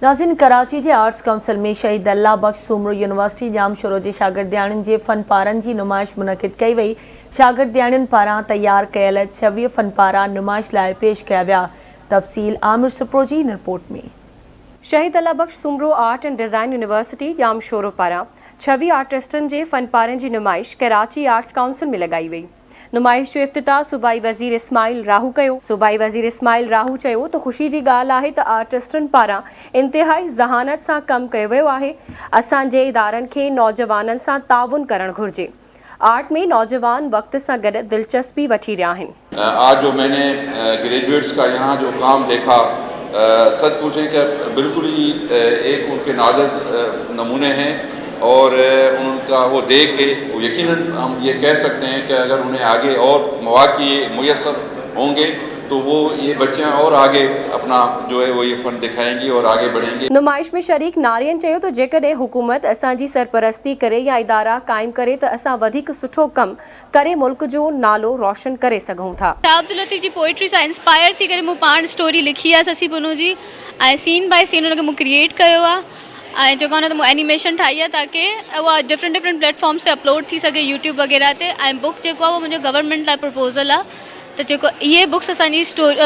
नाज़रीन, कराची जे arts council में Shaheed Allah Bakhsh Soomro university जाम sorrow जे शागिर्दियाणियुनि जे फनपारनि जी नुमाइश मुनक़िद कई वई। शागिर्दियाणियुनि पारां तैयार कयल 26 फनपारा नुमाइश लाइ पेश कया विया। तफ़सील आमिर सुप्रो जी इन रिपोर्ट में। Shaheed Allah Bakhsh Soomro art and design university Jamshoro पारां 26 आर्टिस्टनि जे फनपारनि जी नुमाइश कराची आर्ट्स काउंसिल में लगाई वई। नुमाइश जो इफ्तिताह सूबाई वज़ीर इस्माइल राहू कयो। सूबाई वज़ीर इस्माइल राहू चयो त ख़ुशी जी ॻाल्हि आहे त आर्टिस्टनि पारां इंतिहाई ज़हानत सां कमु कयो वियो आहे। असांजे इदारनि खे नौजवाननि सां ताउन करणु घुरिजे। आर्ट में नौजवान वक्त से गॾु दिलचस्पी वठी रहा हैं। आज जो मैंने ग्रेजुएट्स का यहाँ जो काम देखा, सच पूछें कि बिल्कुल ही एक उनके नाज़र नमूने हैं और उनका वो देख के वो यकीनन हम ये कह सकते हैं कि अगर उन्हें आगे और मौक़े मुयस्सर होंगे तो वो ये बच्चियाँ और आगे अपना जो है वो ये फ़न दिखाएंगी और आगे बढ़ेंगे। नुमाइश में शरीक नारियन चयो तो जेकॾहिं हुकूमत असांजी सरपरस्ती करे या इदारा कायम करे तो असां वधीक सुठो कम करे मुल्क जो नालो रोशन करे सघूं था। अब्दुल लतीफ़ जी पोइट्री सां इंस्पायर थी करे मूं पाण स्टोरी लिखी आहे ससी पुनू जी ऐं सीन बाय सीन उनखे मूं क्रिएट कयो आहे ऐं जेको आहे न मूं एनिमेशन ठाही आहे ताकी उहा डिफरेंट प्लेटफॉर्म्स ते अपलोड थी सघे यूट्यूब वग़ैरह ते। ऐं बुक जेको आहे उहो मुंहिंजो गवर्नमेंट लाइ प्रपोज़ल आहे तो जेको ये बुक्स असांजी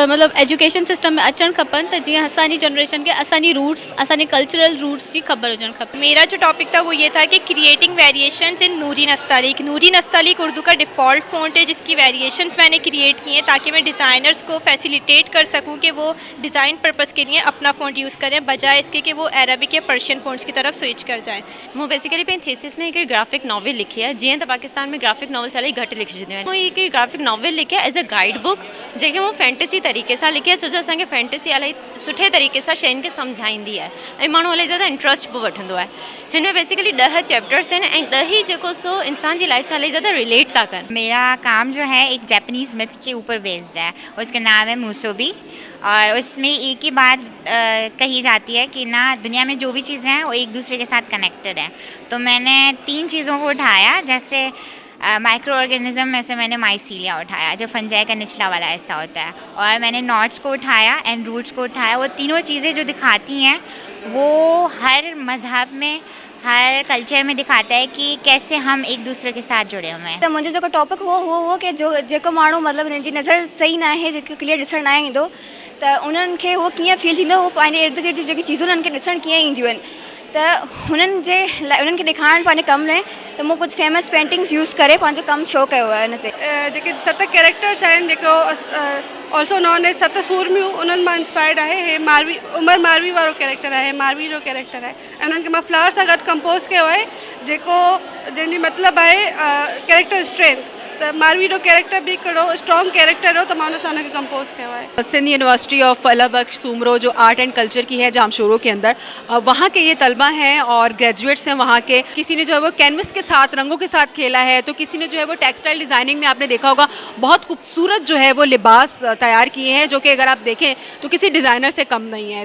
मतलब एजुकेशन सिस्टम में अचण खपन तो जीअं असांजी जनरेशन के असांजी रूट्स असांजे कल्चरल रूट्स की खबर हुजण खपे। मेरा जो टॉपिक था वो ये था कि क्रिएटिंग वेरिएशंस इन नूरी नस्तालिक। नूरी नस्तालिक उर्दू का डिफ़ॉल्ट फ़ॉन्ट है जिसकी वेरिएशंस मैंने क्रिएट की हैं ताकि मैं डिज़ाइनर्स को फैसिलिटेट कर सकूं कि वो डिज़ाइन पर्पस के लिए अपना फ़ॉन्ट यूज़ करें बजाय इसके कि वो अरबिक या पर्शियन फ़ॉन्ट्स की तरफ स्विच कर जाएँ। मैं बेसिकली पंहिंजी थीसिस में एक ग्राफिक नॉवल लिखी है। जीअं त पाकिस्तान में ग्राफिक नॉवल्स इलाही घटि लिखिजंदियूं आहिनि। मूं एक ग्राफिक नॉवल लिखी है एज अ गाइड बुक जेके मूं फैंटेसी तरीक़े से लिखी है छो जो असांखे फैंटेसी इलाही सुठे तरीक़े से शयुनि खे सम्झाईंदी आहे ऐं माण्हू इलाही ज़्यादा इंट्रस्ट बि वठंदो आहे। हिन में बेसिकली 10 चैप्टर्स आहिनि ऐं 10 ही जेको सो इंसान जी लाइफ सां इलाही ज़्यादा रिलेट था कनि। मेरा काम जो है एक जापानीज़ मिथ के ऊपर बेस्ड है, उसका नाम है मुसोबी और उसमें एक ही बात कही जाती है कि ना दुनिया में जो भी चीज़ें हैं वो एक दूसरे के साथ कनेक्टेड हैं। तो मैंने 3 चीज़ों को उठाया, जैसे माइक्रो ऑर्गेनिज्म में से मैंने माइसीलिया उठाया जो फंजाई का निचला वाला हिस्सा होता है, और मैंने नॉट्स को उठाया एंड रूट्स को उठाया। वो तीनों चीज़ें जो दिखाती हैं वो हर मज़हब में हर कल्चर में दिखाता है कि कैसे हम एक दूसरे के साथ जुड़े हुए हैं। तो मुझे जो टॉपिक हो कि जो माण्हू मतलब इनकी नज़र सही ना है जो क्लियर ॾिसण ना ईंदो तो उन्हनि खे वो कीअं फील थींदो, वो पंहिंजे इर्द गिर्द जी चीज़ूं उन्हनि खे ॾिसण कीअं ईंदियूं आहिनि तो हुननि जे लाइ उन्हनि खे ॾेखारण पंहिंजे कम लाइ तो मूं कुछ फेमस पेंटिंग्स यूज़ करे पंहिंजो कम शो कयो आहे। हिन ते जेके 7 कैरेक्टर्स आहिनि जेको ऑल्सो नॉन एज 7 सूरमियूं उन्हनि मां इंस्पायर्ड आहे। हे मारवी उमर मारवी वारो कैरेक्टर आहे, मारवी जो कैरेक्टर आहे ऐं उन्हनि खे मां फ्लावर सां गॾु कंपोज़ कयो आहे जेको जंहिंजी मतिलबु आहे कैरेक्टर स्ट्रेंथ। तो मारवी जो कैरेक्टर भी हिकिड़ो स्ट्रॉन्ग कैरेक्टर हो तो मैं उनसे उनके कंपोज किया है। सिंध यूनिवर्सिटी ऑफ अल्लाह बख्श सूमरो जो आर्ट एंड कल्चर की है जामशोरो के अंदर, वहाँ के ये तलबा हैं और ग्रेजुएट्स हैं वहाँ के। किसी ने जो है वो कैनवस के साथ रंगों के साथ खेला है, तो किसी ने जो है वो टेक्सटाइल डिज़ाइनिंग में आपने देखा होगा बहुत खूबसूरत जो है वो लिबास तैयार किए हैं जो कि अगर आप देखें तो किसी डिज़ाइनर से कम नहीं है।